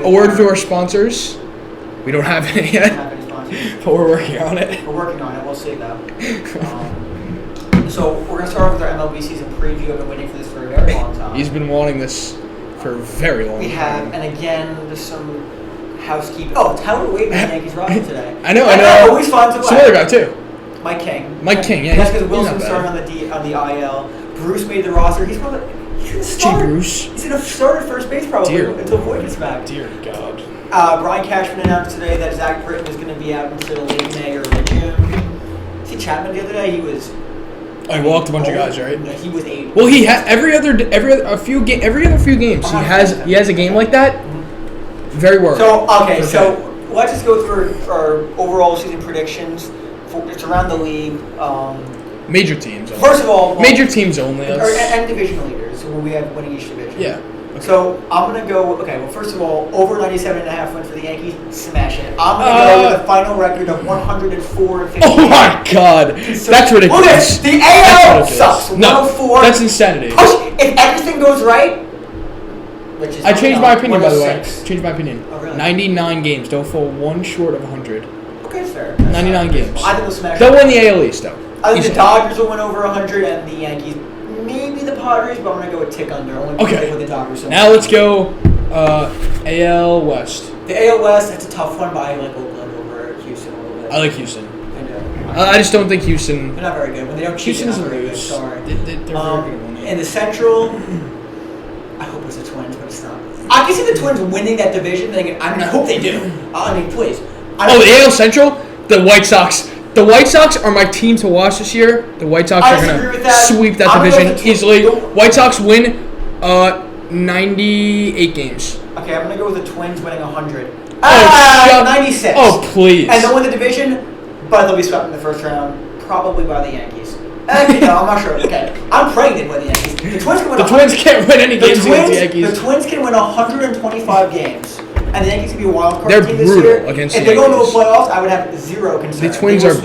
A word to our sponsors. We don't have any yet. We don't have any sponsors. But we're working on it. We're working on it. We'll see though. So we're gonna start off with our MLB season preview. I've been waiting for this for a very long time. He's been wanting this for a very long time. We have, and again, there's some housekeeping. Oh, Tyler Wade made Yankees roster today. I know. Always fun to play. Some other guy too. Mike King. Yeah. That's because Wilson started on the IL. Bruce made the roster. He's probably gonna start. Bruce. He's gonna start at first base probably until Voit gets back. Dear God. Brian Cashman announced today that Zach Britton was going to be out until late May or late June. See Chapman the other day? He was. He walked a bunch of guys, right? He was 8. Well, he has every other few games. He has a game like that. Very worried. So let's just go through our overall season predictions. It's around the league. Major teams. First of all, major teams only. And division leaders. So we have winning each division. Yeah. Okay. So I'm going to go, well, first of all, over 97.5 wins for the Yankees, smash it. I'm going to go with a final record of 104-58. Oh my God. That's ridiculous. The AL sucks. 104. That's insanity. If everything goes right, which is I changed my opinion, by the way. 106. Changed my opinion. Oh, really? 99 games. Don't fall one short of 100. Okay, fair. 99 games. I think we'll smash They'll it. win the AL East, though. I think the Dodgers will win over 100 and the Yankees. Maybe the Padres, but I'm going to go with tick under. Okay. With the Dodgers. So now let's go AL West. The AL West, that's a tough one, but I like Oakland over Houston a little bit. I like Houston. I do. I just don't think Houston... They're not very good. When they don't cheat, Houston they're not doesn't very lose. good. Sorry. They're very good. In the Central, I hope it's the Twins, but it's not. I can see the Twins winning that division. I hope they do. Please. The AL Central? The White Sox. The White Sox are my team to watch this year. The White Sox are going to sweep that division easily. White Sox win 98 games. Okay, I'm going to go with the Twins winning 100. 96. Oh, please. And they'll win the division, but they'll be swept in the first round, probably by the Yankees. I'm not sure. Okay, I'm praying they win the Yankees. The Twins can't win any games against the Yankees. The Twins can win 125 games. And the Yankees can be a wild card team this year. They're brutal against the Yankees. If they go into the playoffs, I would have zero concern. The Twins are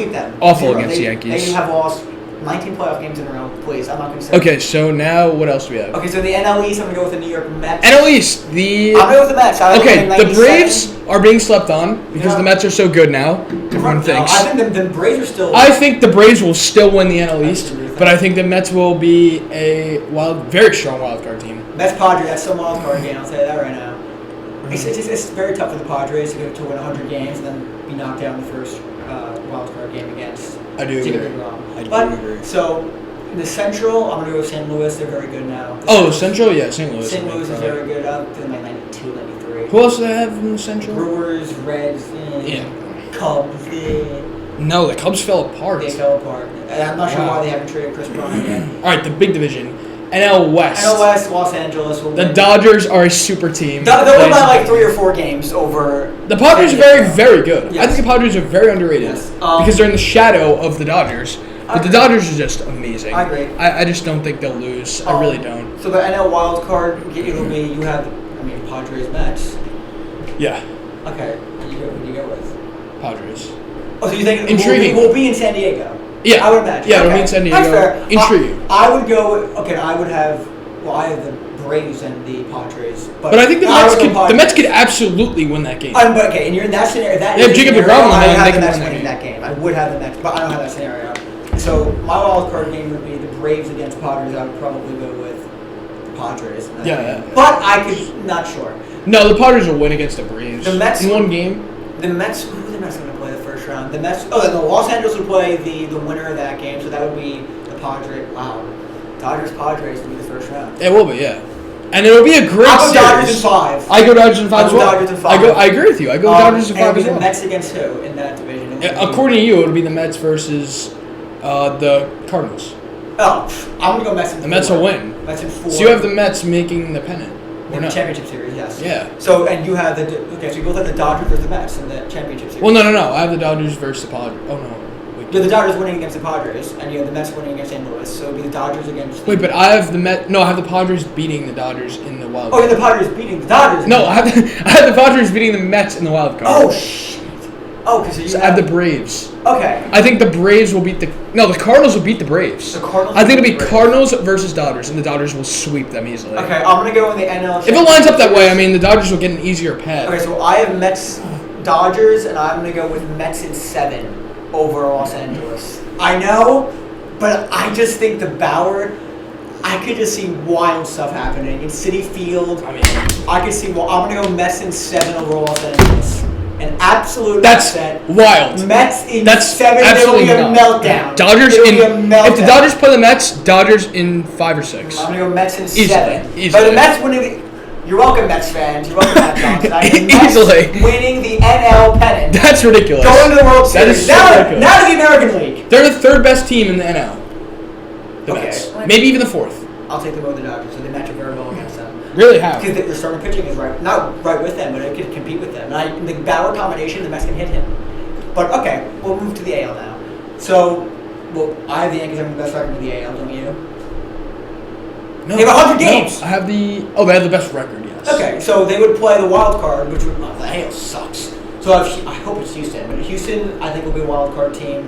awful against the Yankees. They have lost 19 playoff games in a row. Please, I'm not concerned. Okay, so now what else do we have? Okay, so the NL East, I'm going to go with the New York Mets. NL East, I'm going to go with the Mets. The Braves are being slept on because the Mets are so good now. Everyone thinks. I think the Braves are still... I think the Braves will still win the NL East, but I think the Mets will be a very strong wild card team. Mets Padres, that's some wild card game. I'll tell you that right now. It's very tough for the Padres to win 100 games and then be knocked out in the first wild card game against. I do agree. So in the Central, I'm going to go with St. Louis. They're very good now. Central, yeah, St. Louis. St. Louis is very good. Up to like 92, 93. Who else do they have in the Central? Brewers, Reds, Cubs. No, the Cubs fell apart. They fell apart. And I'm not sure why they haven't traded Chris Bryant yet. All right, the big division. NL West. NL West, Los Angeles will win. The Dodgers are a super team. They'll win by like 3 or 4 games over... The Padres are very, very good. Yes. I think the Padres are very underrated because they're in the shadow of the Dodgers. But the Dodgers are just amazing. I agree. I just don't think they'll lose. I really don't. So the NL wild card, you have, Padres, Mets. Yeah. Okay. Who do you go with? Padres. Oh, so you think intriguing? We'll be in San Diego? Yeah. I would imagine. Yeah, it'll be in San Diego. That's fair. Intriguing. I would go with, I would have, I have the Braves and the Padres. But I think the Mets could absolutely win that game. Okay, and you're in that scenario. They have Jacob DeGrom on I have the Mets winning that game. I would have the Mets, but I don't have that scenario. So my wild card game would be the Braves against Padres. I would probably go with the Padres. Yeah. But I could, not sure. No, the Padres will win against the Braves. The Mets in one game. The Mets. Who are the Mets going to play the first round? The Mets. Oh, the Los Angeles would play the winner of that game. So that would be the Padres. Wow, Dodgers Padres would be the first round. It will be, yeah. And it'll be a great series. series. Dodgers in 5. I go Dodgers in 5 as well. Dodgers in 5. I agree with you. I go Dodgers in 5 as well. The Mets against who in that division? According to you, it'll be the Mets versus the Cardinals. Oh, I'm gonna go Mets in 4. The Mets will win. Mets in 4. So you have the Mets making the pennant. In the championship series, yes. Yeah. So, and you have so you both have the Dodgers versus the Mets in the championship series. Well, no. I have the Dodgers versus the Padres. Oh, no. You have the Dodgers winning against the Padres, and you have the Mets winning against St. Louis. So it'll be the Dodgers against... Wait, but I have the Mets... No, I have the Padres beating the Dodgers in the wild card. Oh, the Padres beating the Dodgers? No, I have the Padres beating the Mets in the wild card. Oh, shit. Oh, because I have the Braves. Okay. I think the Braves will beat the Cardinals will beat the Braves. The Cardinals. I think it'll be Cardinals versus Dodgers, and the Dodgers will sweep them easily. Okay, I'm gonna go in the NL. If it lines up that way, I mean the Dodgers will get an easier path. Okay, so I have Mets, Dodgers, and I'm gonna go with Mets in 7 over Los Angeles. I know, but I just think the Bauer. I could just see wild stuff happening in Citi Field. I mean, I could see. Well, I'm gonna go Mets in 7 over Los Angeles. An absolute upset. Wild. Mets in that's 7. Absolutely there will be a meltdown. Dodgers there will in. Be a meltdown. If the Dodgers play the Mets, Dodgers in 5 or 6. I'm gonna go Mets in Easily. 7. Easily. But the Mets winning. You're welcome, Mets fans. You're welcome, Matt Johnson. I mean, Mets Easily. winning the NL pennant. That's ridiculous. Going to the World Series. That is so ridiculous. Now to the American League. They're the 3rd best team in the NL. The Mets. Maybe even the 4th. I'll take them over the Dodgers, so they match up very well against them. Really how? Because their starting pitching is not right with them, but it could compete with them. And the Bauer combination, the Mets can hit him. But okay, we'll move to the AL now. So, I have the Yankees having the best record in the AL, don't you? No, they have 100 games. No, I have the. Oh, they have the best record. Yes. Okay, so they would play the wild card, which would the AL sucks. So I hope it's Houston, but Houston I think will be a wild card team,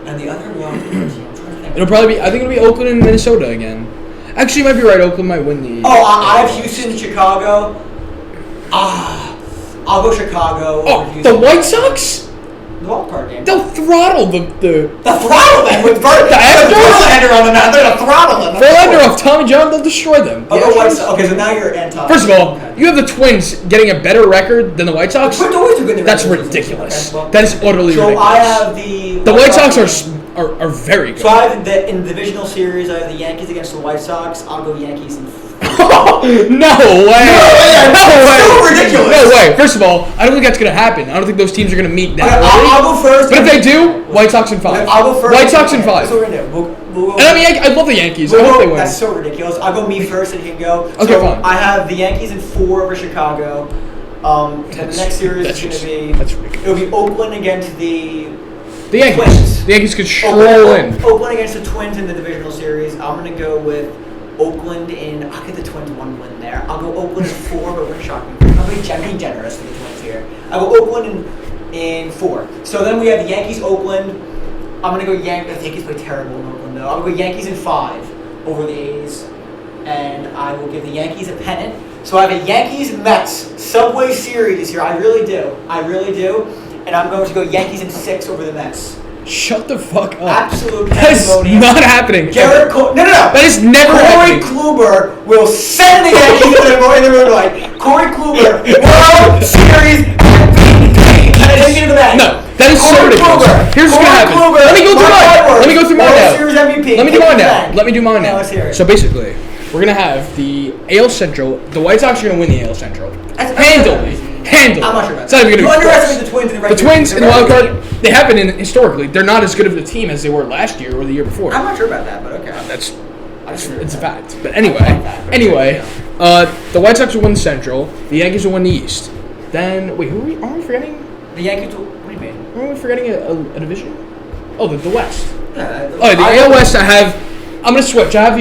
and the other wild card team. I'm trying to think. It'll probably be. I think it'll be Oakland and Minnesota again. Actually, you might be right. Oakland might win the. Oh, I have Houston, Chicago. I'll go Chicago. Oh, over Houston. the White Sox? The wild card game. They'll throttle the throttle them with Verlander on the mound. They're gonna throttle them. Verlander off Tommy John. They'll destroy them. Okay, so now you're anti. First of all, you have the Twins getting a better record than the White Sox. The Twins always do good. That's ridiculous. Okay, well, that is utterly ridiculous. So I have the White Sox are very good. So I have in the divisional series. I have the Yankees against the White Sox. I'll go Yankees in. No way! No way! So ridiculous! No way! First of all, I don't think that's gonna happen. I don't think those teams are gonna meet that early. I'll go first. But if they do, White Sox in 5. I'll go first. White Sox in 5. That's what we're gonna do. And I mean, I love the Yankees. I hope they win. That's so ridiculous. I'll go me first, and you can go. Okay, so fine. I have the Yankees in 4 over Chicago. And the next series is going to be. That's ridiculous. It'll be Oakland against the Yankees. Twins. The Yankees could stroll in. Oakland against the Twins in the divisional series. I'm going to go with Oakland in. I'll get the Twins 1 win there. I'll go Oakland in 4, but we're shocking. I'm being generous to the Twins here. I'll go Oakland in 4. So then we have the Yankees, Oakland. I'm going to go Yankees. The Yankees play terrible in Oakland, though. I'm going to go Yankees in 5 over the A's. And I will give the Yankees a pennant. So I have a Yankees-Mets Subway Series this year. I really do. And I'm going to go Yankees in 6 over the Mets. Shut the fuck up. Absolute That is not happening. Garrett Cole. No. That is never happening. Corey Kluber will send the Yankees in the moonlight. Corey Kluber, World Series MVP. Take it to the bank. No, that is so ridiculous. Here's what's gonna happen. Let me go through mine. World Series MVP. Let me do mine now. So basically, we're gonna have the AL Central. The White Sox are gonna win the AL Central. Handily. I'm not sure about that. You underestimate the Twins in the The Twins in the wild card, they have been historically. They're not as good of a team as they were last year or the year before. I'm not sure about that, but okay. It's a fact. But anyway, the White Sox will win the Central. The Yankees will win the East. Then wait, are we forgetting? The Yankees will. What do you mean? Are we forgetting a division? Oh, the West. Yeah, the AL West. I'm gonna switch. I have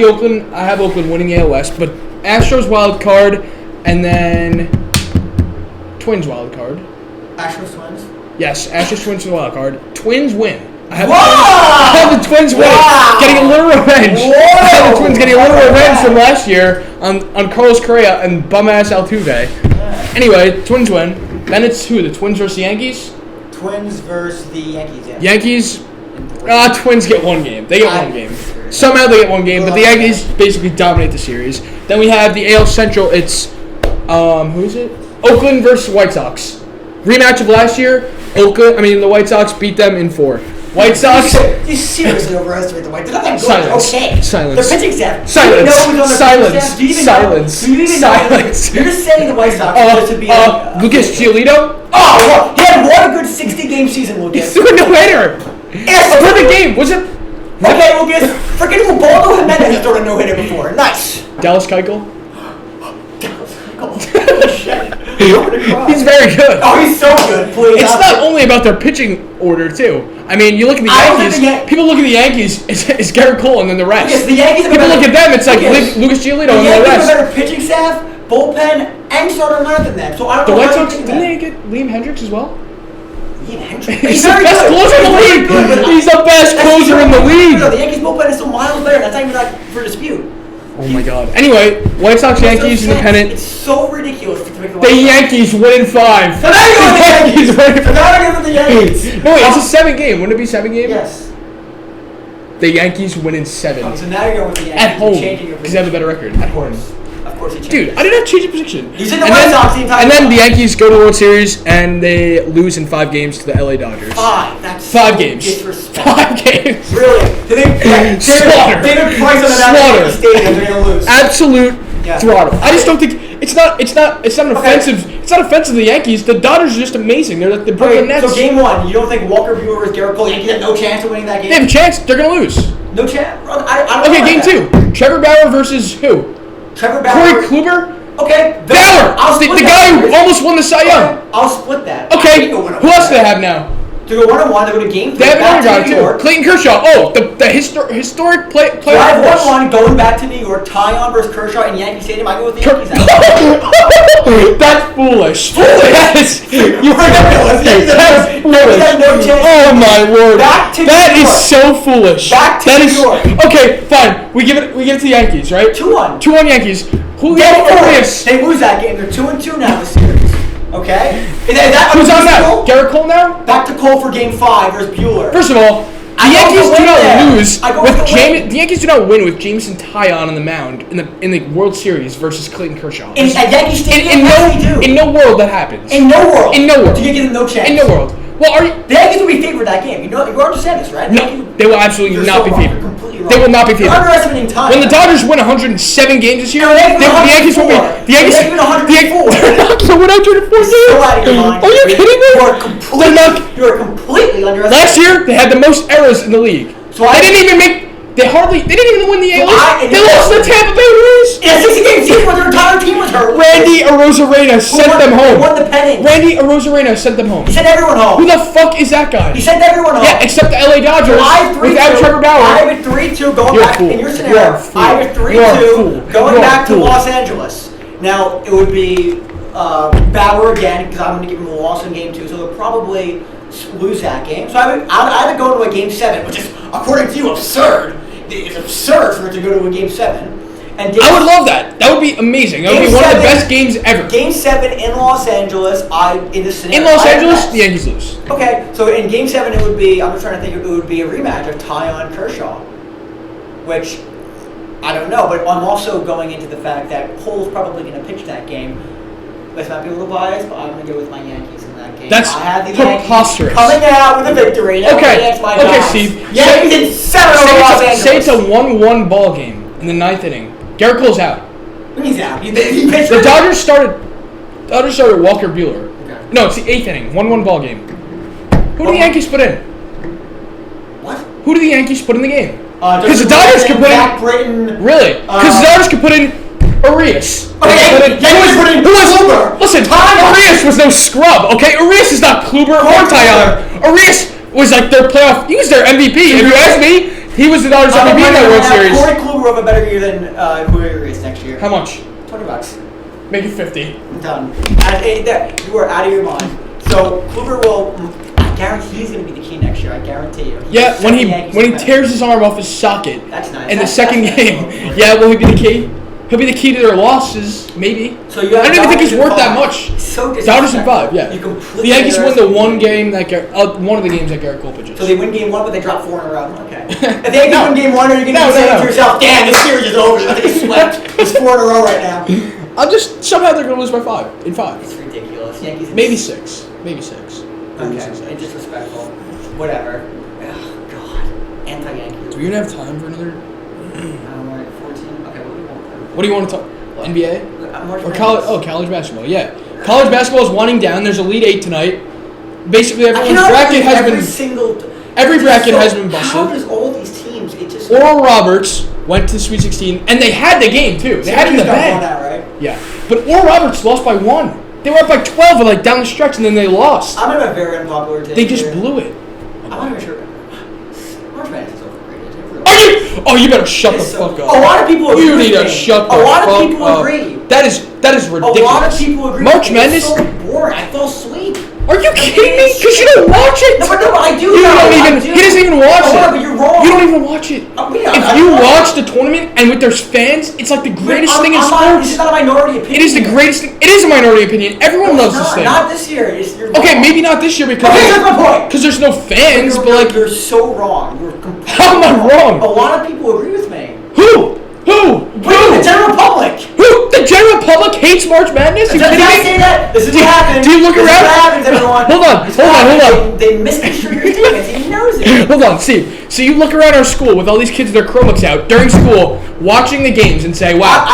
Oakland winning the AL West, but Astros wild card, and then Twins wild card. Astros Twins? Yes, Astros Twins for the wild card. Twins win. I have the Twins win. Getting a little revenge. I have the Twins getting a little revenge from last year on Carlos Correa and bum-ass Altuve. Anyway, Twins win. Then it's who? The Twins versus the Yankees? Twins versus the Yankees, yeah. Yankees. Twins get 1 game. They get 1 game. Somehow they get 1 game, but the Yankees basically dominate the series. Then we have the AL Central. It's who is it? Oakland versus White Sox. Rematch of last year. The White Sox beat them in 4. White Sox. You seriously overestimate the White Sox. Silence. Okay. Silence. Their pitching staff. Silence. Do you even know? Silence. You're just saying the White Sox to be Lucas Giolito. Oh, he had one good 60-game season, Lucas. He threw a no-hitter. A perfect game. Was it? Okay, Lucas. Freaking Ubaldo Jimenez has thrown a no-hitter before. Nice. Dallas Keuchel. He's very good. Oh, he's so good. Please. It's not only about their pitching order, too. I mean, you look at the Yankees. People look at the Yankees. It's Garrett Cole and then the rest. Yes, the Yankees. People look at them. It's like Lucas Giolito and the rest. The Yankees have a better pitching staff, bullpen, and starter lineup than them. So I don't know. The White Sox didn't they get Liam Hendricks as well? He's the best closer in the league. He's the best closer in the league. The Yankees bullpen is still miles better. That's not even like for dispute. Oh my God. Anyway, White Sox Yankees in the pennant. It's so ridiculous to make the Yankees win in 5. So now you're the Yankees win. So now you're the Yankees. No, wait, it's a 7 game. Wouldn't it be 7 game? Yes. The Yankees win in 7. Oh, so now you're going with the Yankees. At home, because they have a better record. At home. Of course he changed. Dude, I did not change the prediction. You said the White Sox the entire time. And then the Yankees go to the World Series and they lose in 5 games to the LA Dodgers. 5. That's 5 games. Disrespectful. 5 games. Really? Slaughter. David Price on the stadium. They're gonna lose. Absolute throttle. I just don't think it's not an offensive. It's not offensive to the Yankees. The Dodgers are just amazing. They're like the Brooklyn Nets. So game 1, you don't think Walker Buehler versus Garrett Cole? Yankees have no chance of winning that game. They have a chance. They're gonna lose. No chance. I don't okay, know game 2. Trevor Bauer versus who? Trevor Bauer. Corey Kluber. Okay. Bauer. The guy who almost won the Cy Young. Okay, I'll split that. Okay. Who else do they have now? To go 1-1, they go to game 3. They have another guy too. Clayton Kershaw. Oh, the historic player. Drive 1-1, going back to New York. Tyon versus Kershaw in Yankee Stadium. I go with the Yankees. That's foolish. Yes. That's foolish. Oh my word. That is so foolish. Back to New York. Okay, fine. We give it to the Yankees, right? 2-1. 2-1 Yankees. Julio Urias. They lose that game. They're 2-2 now this series. Okay? Is that who's on now? Garrett Cole now? Back to Cole for game 5 versus Buehler. First of all, the Yankees do not lose with James. The Yankees do not win with Jameson Taillon on the mound in the World Series versus Clayton Kershaw. At Yankee Stadium, in no world that happens. In no world. In no world. Do you give them no chance? In no world. Well, the Yankees will be favored that game. You understand this, right? No, they will absolutely not be favored. Completely wrong. They will not be favored. You're underestimating time. When the Dodgers win 107 games this year, the Yankees will be. The Yankees win 104. They're not going to win 104 games. So out of your mind. Are you kidding me? You are completely underestimating. Last year, they had the most errors in the league. So they didn't even make. They didn't even win the AL East. They lost to the Tampa Bay Rays. In a 60-game season where their entire team was hurt. Randy Arozarena sent them home. Who won the pennant? Randy Arozarena sent them home. He sent everyone home. Who the fuck is that guy? He sent everyone home. Yeah, except the LA Dodgers without Trevor Bauer. I have a 3-2 going back in your scenario. I have a 3-2 going back to Los Angeles. Now, it would be Bauer again, because I'm going to give him a loss in game 2, so they'll probably lose that game. So I would go to a game 7, which is, according to you, absurd. It's absurd for it to go to a game 7. And I would love that. That would be amazing. That would be one of the best games ever. Game 7 in Los Angeles. In Los Angeles, the Yankees lose. Okay, so in game 7 it would be. I'm just trying to think. It would be a rematch of Tyon Kershaw, which I don't know. But I'm also going into the fact that Cole's probably going to pitch that game. This might be a little biased, but I'm going to go with my Yankees in that game. That's I have the preposterous. Coming out with a victory. Okay, Steve. Yankees in 7 over Los Angeles. Say it's a 1-1 ball game in the 9th inning. Garrett Cole's out. He's out. He pitched. The Dodgers started Walker Buehler. Okay. No, it's the 8th inning. 1-1 ball game. Who do the Yankees put in? What? Who do the Yankees put in the game? Because the Dodgers could put in. Britain. Really? Because the Dodgers could put in Urias. Okay, Listen, Urias was no scrub, okay? Urias is not Kluber or Taillon. Urias was like their playoff. He was their MVP. If you ask me, he was the Dodgers MVP in that World Series. Corey Kluber will have a better year than Urias next year. How much? $20. Make it 50. I'm done. You are out of your mind. So Kluber will. I guarantee he's going to be the key next year. I guarantee you. Yeah, when he tears his arm off his socket. That's nice. In the second game. Yeah, will he be the key? He'll be the key to their losses, maybe. So you have I don't even think he's worth that much. So Dodgers in 5, yeah. The Yankees win the one game that one of the games that Garrett Cole pitches. So they win game 1, but they drop 4 in a row. Okay. If the Yankees win game 1, are you going to say to yourself, "Damn, this series is over. I think it's swept. It's 4 in a row right now." Somehow they're going to lose by 5 in 5. It's ridiculous. Yankees. Maybe 6. Maybe 6. Okay. It's disrespectful. Whatever. Oh God. Anti-Yankees. Do we even have time for another? 14. Okay. What do you want to talk? NBA? Or college? Oh, college basketball. Yeah, college basketball is winding down. There's Elite 8 tonight. Basically, everyone's bracket has been. Every bracket has been busted. How does all these teams? It just. Oral Roberts went to the Sweet 16, and they had the game too. They had it in the bag. Right? Yeah, but Oral Roberts lost by 1. They were up by 12, like down the stretch, and then they lost. I'm in a very unpopular take. They just blew it. I'm not even sure. March Madness is overrated. Are you? Oh, you better shut the fuck up. A lot of people agree. You need to shut the fuck up. A lot of people agree. That is ridiculous. A lot of people agree. March Madness. It's so boring. I fall asleep. Are you kidding me? Because you don't watch it. No, I do. He doesn't even watch it. But you're wrong. You don't even watch it. If you watch the tournament and with there's fans, it's like the greatest thing in sports. This is not a minority opinion. It is the greatest thing. It is a minority opinion. Everyone loves this thing. Not this year. Okay, maybe not this year because that's my point. Because there's no fans. But like, you're so wrong. How am I wrong? A lot of people agree with me. Who? The general public. Who? The general public hates March Madness? Did I say that? This is what happens. Do you look around? This is what happens, everyone. Hold on. They misconstrue your statements. He knows it. Hold on, Steve. So you look around our school with all these kids with their Chromebooks out during school, watching the games, and say, "Wow,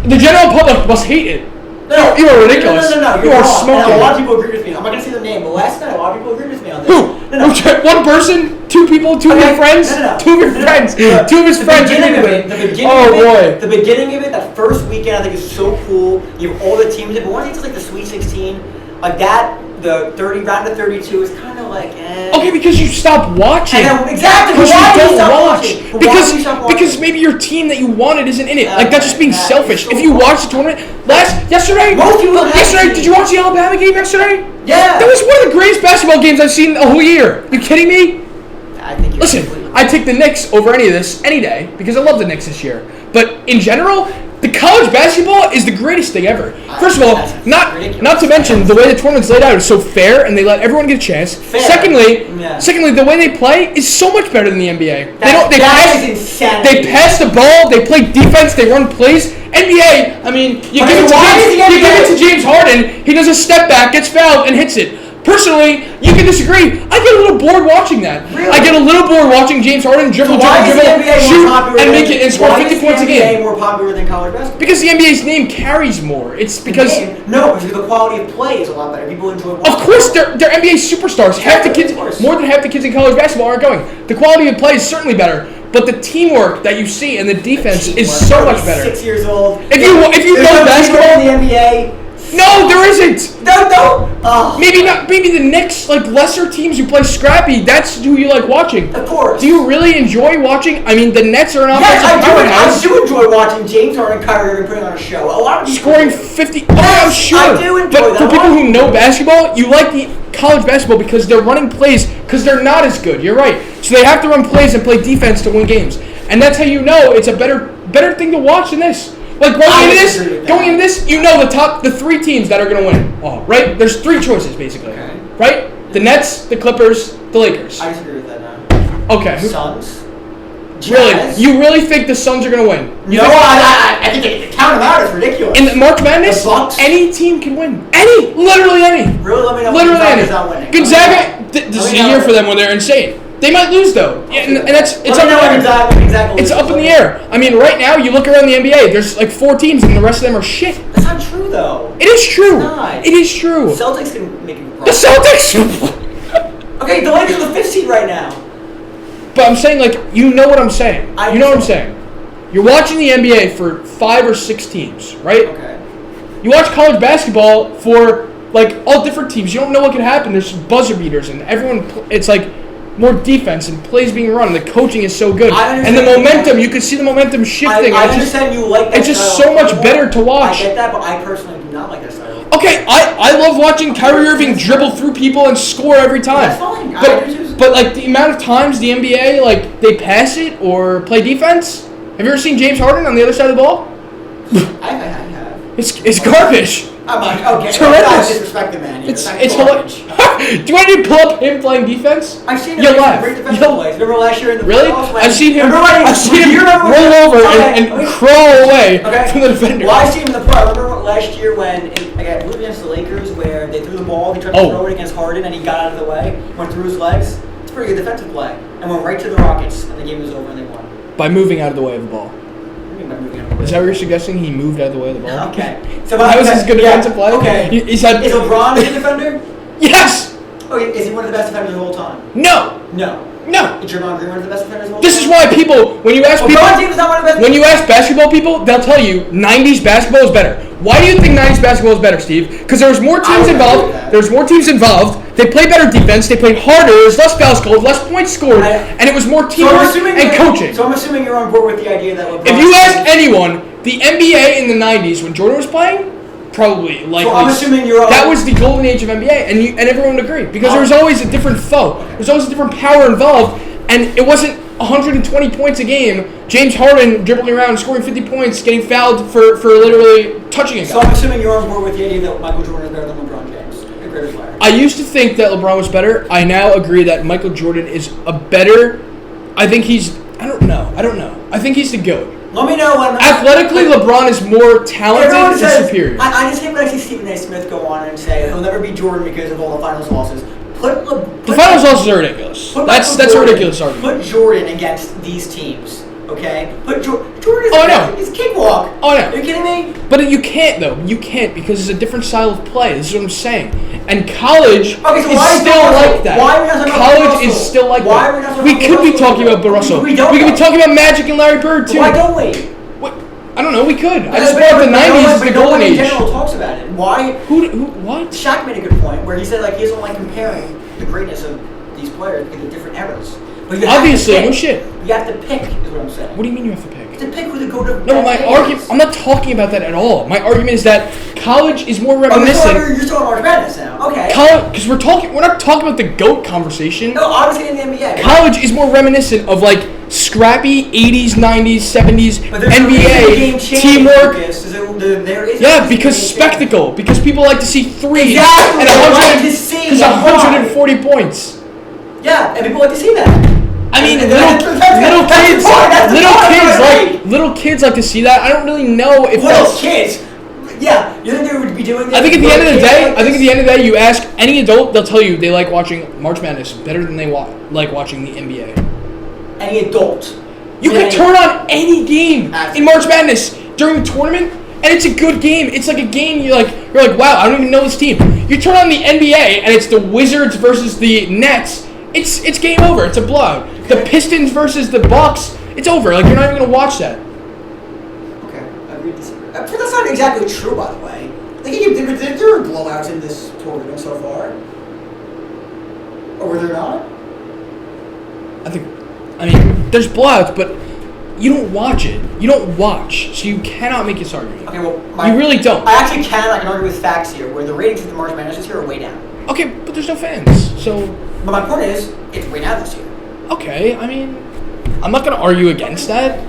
the general public must hate it." No, you are ridiculous. No. You are smoking. And a lot of people agree with me. I'm not gonna say their name, but last night a lot of people agreed with me on this. Who? No. One person? Two people? Two of your friends? No. Two of your friends? Two of his friends? The beginning of it, that first weekend, I think is so cool. You have all the teams in, but once it's like the Sweet 16, like that, the round of 32 is kind of like, Okay, because you stopped watching. Exactly. Because why you don't watch. Because maybe your team that you wanted isn't in it. Like that's just being selfish. If you watch the tournament yesterday, did you watch the Alabama game yesterday? Yeah. That was one of the greatest basketball games I've seen the whole year. You kidding me? I think you're Listen, I take the Knicks over any of this any day because I love the Knicks this year. But in general, the college basketball is the greatest thing ever. First of all, not to mention the way the tournament's laid out is so fair and they let everyone get a chance. Fair. Secondly, the way they play is so much better than the NBA. That is insanity. They pass the ball, they play defense, they run plays. NBA, I mean, you give it to James Harden, he does a step back, gets fouled, and hits it. Personally, you can disagree. I get a little bored watching that. Really? I get a little bored watching James Harden dribble, shoot, and make it and score 50 points a game. Why is the NBA more popular than college basketball? Because the NBA's name carries more. It's because because the quality of play is a lot better. People enjoy watching. Of course, they're NBA superstars. More than half the kids in college basketball aren't going. The quality of play is certainly better. But the teamwork that you see and the defense is so much better. 6 years old. If you know basketball in the NBA. No, there isn't. No. Maybe not. Maybe the Knicks, like lesser teams who play scrappy. That's who you like watching. Of course. Do you really enjoy watching? I mean, the Nets are an offensive I powerhouse. do enjoy watching James Harden and Kyrie Irving putting on a show. A lot of people scoring 50. I'm sure. I do enjoy but that. For people who know basketball, you like the college basketball because they're running plays because they're not as good. You're right. So they have to run plays and play defense to win games, and that's how you know it's a better thing to watch than this. Like going into this, you know the three teams that are going to win. Oh, right? There's three choices basically. Okay. Right? The Nets, the Clippers, the Lakers. I disagree with that now. Okay. Suns. Really? You really think the Suns are going to win? I think they count them out. It's ridiculous. In the March Madness, the Bucks? Any team can win. Literally any. Really? Let me know. Literally any. Not winning. Gonzaga. This is a year for them when they're insane. They might lose though, and it's up in the air. I mean, right now you look around the NBA. There's like 4 teams, and the rest of them are shit. That's not true, though. It is true. It's not. It is true. The Celtics can make it. The Celtics. Okay, the Lakers are the 5th seed right now. But I'm saying, like, you know what I'm saying. You know what I'm saying. You're watching the NBA for 5 or 6 teams, right? Okay. You watch college basketball for like all different teams. You don't know what can happen. There's buzzer beaters, and everyone. It's like more defense and plays being run. The coaching is so good, and the momentum. You can see the momentum shifting. I understand you like that. It's just so much better to watch. I get that, but I personally do not like that style. Okay, I love watching Kyrie Irving dribble through people and score every time. That's fine. But like the amount of times the NBA like they pass it or play defense. Have you ever seen James Harden on the other side of the ball? I have. It's garbage. I'm like, okay, it's horrendous. Disrespect the man. It's hilarious. Do you want to pull up him playing defense? I've seen him make great defensive plays. Remember last year in the playoffs? I've seen him roll over and crawl away from the defender. Well, I've seen him in the play. I remember last year when I believe against the Lakers where they threw the ball, they tried to throw it against Harden, and he got out of the way, went through his legs. It's a pretty good defensive play, and went right to the Rockets, and the game was over, and they won. By moving out of the way of the ball. Is that what you're suggesting? He moved out of the way of the ball? Okay. So that was his good defensive play? Okay. He said, is LeBron a good defender? Yes! Okay, is he one of the best defenders of all time? No! Is Draymond Green one of the best defenders of all time? This is why people, when you ask when you ask basketball people, they'll tell you 90s basketball is better. Why do you think 90s basketball is better, Steve? Because there was more teams involved. They played better defense. They played harder. There was less fouls called, less points scored, and it was more teamwork and coaching. So I'm assuming you're on board with the idea that LeBron. If you ask anyone, the NBA in the 90s when Jordan was playing, probably likely. So I'm assuming you're. That was the golden age of NBA, and everyone would agree because there was always a different foe. There's always a different power involved, and it wasn't 120 points a game. James Harden dribbling around, scoring 50 points, getting fouled for literally touching a guy. So I'm assuming you're on board with the idea that Michael Jordan is better than LeBron James, a greater player. I used to think that LeBron was better. I now agree that Michael Jordan is a better. I think he's. I don't know. I think he's the GOAT. Let me know when. Athletically, LeBron is more talented and superior. I just hate when I see Stephen A. Smith go on and say he'll never be Jordan because of all the finals losses. The finals losses are ridiculous. That's a ridiculous argument. Put Jordan against these teams, okay? Put Jordan is he's a cakewalk. Oh, no. Are you kidding me? But you can't, though. You can't because it's a different style of play. This is what I'm saying. And college is still like that. Why are we not talking about College is still like that. We could be talking about Bill Russell. We could be talking about Magic and Larry Bird, too. Why don't we? What? I don't know. We could. I just brought up the 90s as the golden age. No one in general talks about it. Why? What? Shaq made a good point where he said like he doesn't like comparing the greatness of these players because of different eras. But obviously, no shit. You have to pick, is what I'm saying. What do you mean you have to pick? To pick who to go to. No, my argument. I'm not talking about that at all. My argument is that college is more reminiscent. You're still on March Madness now. Okay. Because we're not talking about the GOAT conversation. No, obviously in the NBA. College is more reminiscent of like scrappy 80s, 90s, 70s NBA teamwork. Yeah, because spectacle. Because people like to see threes and 140 points. Yeah, and people like to see that. I mean, little kids like to see that. I don't really know if kids. Yeah, you think they would be doing that? I think at the end of the day, you ask any adult, they'll tell you they like watching March Madness better than they like watching the NBA. Any adult. You can turn on any game in March Madness during the tournament, and it's a good game. It's like a game you're like, wow, I don't even know this team. You turn on the NBA, and it's the Wizards versus the Nets. It's game over. It's a blowout. Okay. The Pistons versus the Bucks. It's over. Like you're not even gonna watch that. Okay, I agree. But that's not exactly true, by the way. There were blowouts in this tournament so far. Or were there not? I mean, there's blowouts, but you don't watch it. You don't watch, so you cannot make this argument. Okay, well, you really don't. I actually can. I can argue with facts here, where the ratings of the March Madness this year are way down. Okay, but there's no fans, so. But my point is, it's way down this year. Okay, I mean, I'm not gonna argue against that.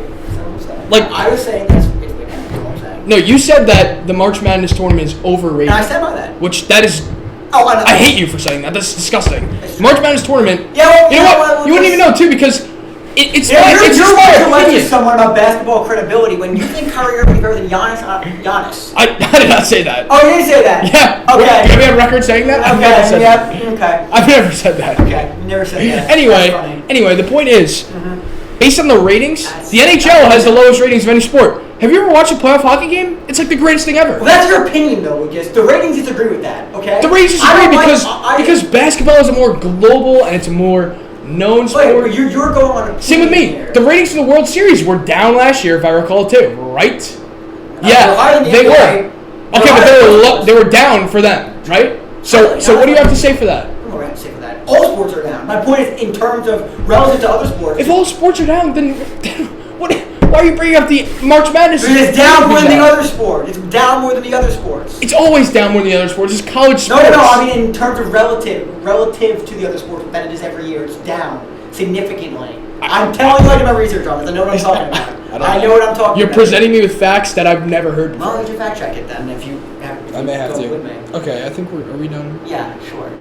Like I was saying, it's way down. That's what I'm saying. No, you said that the March Madness tournament is overrated. And I said by that. Which that is. Oh, I know. I hate you for saying that. That's disgusting. March Madness tournament. Yeah, well, you know what? You wouldn't even know too because it's you're my opinion. Someone about basketball credibility when you think Kyrie Irving is better than Giannis. I did not say that. Oh, you didn't say that. Yeah. Okay. Have you had a record saying that? Okay. I've never said that. Okay. I've never said that. Okay. You never said that. Anyway, the point is, based on the ratings, the NHL has the lowest ratings of any sport. Have you ever watched a playoff hockey game? It's like the greatest thing ever. Well, that's your opinion, though, Lucas. The ratings disagree with that, okay? The ratings disagree because basketball is a more global and it's a more known sport. Wait, you're going on a same with me. here. The ratings for the World Series were down last year, if I recall, too. Right? Yeah, they were. Okay, but they were down for them, right? So what do you have to say for that? What do I have to say for that? All sports are down. My point is, in terms of relative to other sports. If all sports are down, then what? Why are you bringing up the March Madness? It's down more than the other sport. It's down more than the other sports. It's always down more than the other sports. It's college sports. No. I mean, in terms of relative to the other sports that it is every year, it's down significantly. I'm telling you, I did my research on this. I know what I'm talking about. I know what I'm talking about. You're presenting me with facts that I've never heard before. Well, you fact check it then if you have. I may have to. With me. Okay, I think are we done? Yeah, sure.